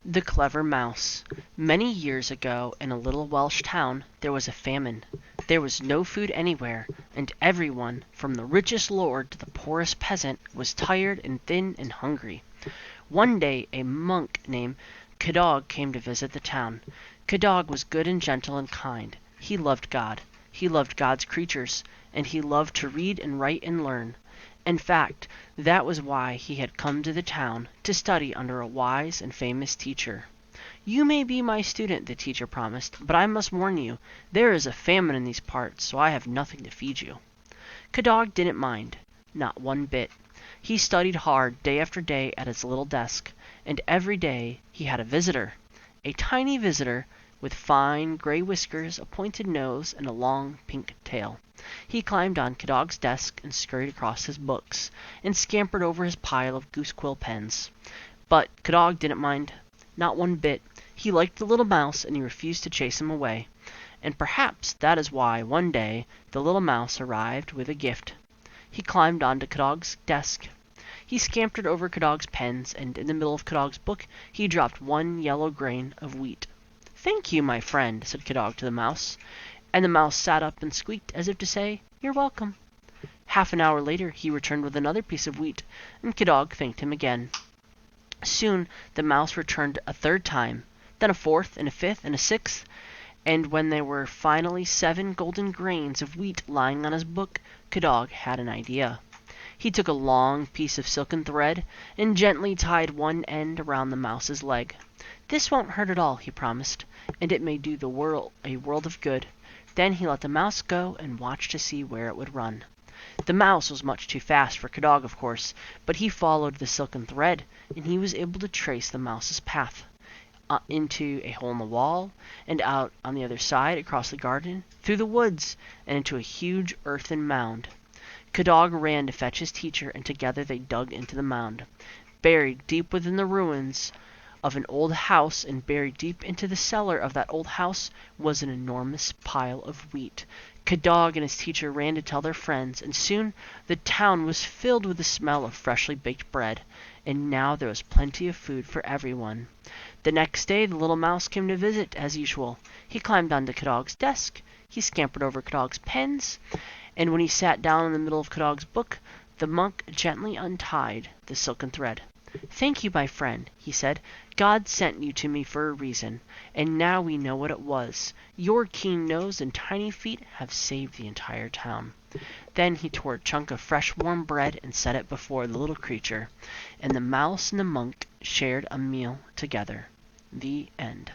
The Clever Mouse. Many years ago, in a little Welsh town, there was a famine. There was no food anywhere, and everyone, from the richest lord to the poorest peasant, was tired and thin and hungry. One day a monk named Cadog came to visit the town. Cadog was good and gentle and kind. He loved God. He loved God's creatures, and he loved to read and write and learn. In fact, that was why he had come to the town, to study under a wise and famous teacher. "You may be my student," the teacher promised, "but I must warn you, there is a famine in these parts, so I have nothing to feed you." Cadog didn't mind, not one bit. He studied hard day after day at his little desk, and every day he had a visitor, a tiny visitor with fine gray whiskers, a pointed nose, and a long pink tail. He climbed on Cadog's desk and scurried across his books, and scampered over his pile of goosequill pens. But Cadog didn't mind, not one bit. He liked the little mouse, and he refused to chase him away. And perhaps that is why, one day, the little mouse arrived with a gift. He climbed onto Cadog's desk. He scampered over Cadog's pens, and in the middle of Cadog's book he dropped one yellow grain of wheat. "Thank you, my friend," said Cadog to the mouse, and the mouse sat up and squeaked as if to say, "You're welcome." Half an hour later he returned with another piece of wheat, and Cadog thanked him again. Soon the mouse returned a third time, then a fourth, and a fifth, and a sixth, and when there were finally 7 golden grains of wheat lying on his book, Cadog had an idea. He took a long piece of silken thread and gently tied one end around the mouse's leg. "This won't hurt at all," he promised, "and it may do the world a world of good." Then he let the mouse go and watched to see where it would run. The mouse was much too fast for Cadog, of course, but he followed the silken thread, and he was able to trace the mouse's path into a hole in the wall, and out on the other side, across the garden, through the woods, and into a huge earthen mound. Cadog ran to fetch his teacher, and together they dug into the mound. Buried deep within the ruins of an old house, and buried deep into the cellar of that old house, was an enormous pile of wheat. Cadog and his teacher ran to tell their friends, and soon the town was filled with the smell of freshly baked bread, and now there was plenty of food for everyone. The next day the little mouse came to visit, as usual. He climbed onto Cadog's desk, he scampered over Cadog's pens, and when he sat down in the middle of Cadog's book, the monk gently untied the silken thread. "Thank you, my friend," he said. "God sent you to me for a reason, and now we know what it was. Your keen nose and tiny feet have saved the entire town." Then he tore a chunk of fresh warm bread and set it before the little creature, and the mouse and the monk shared a meal together. The end.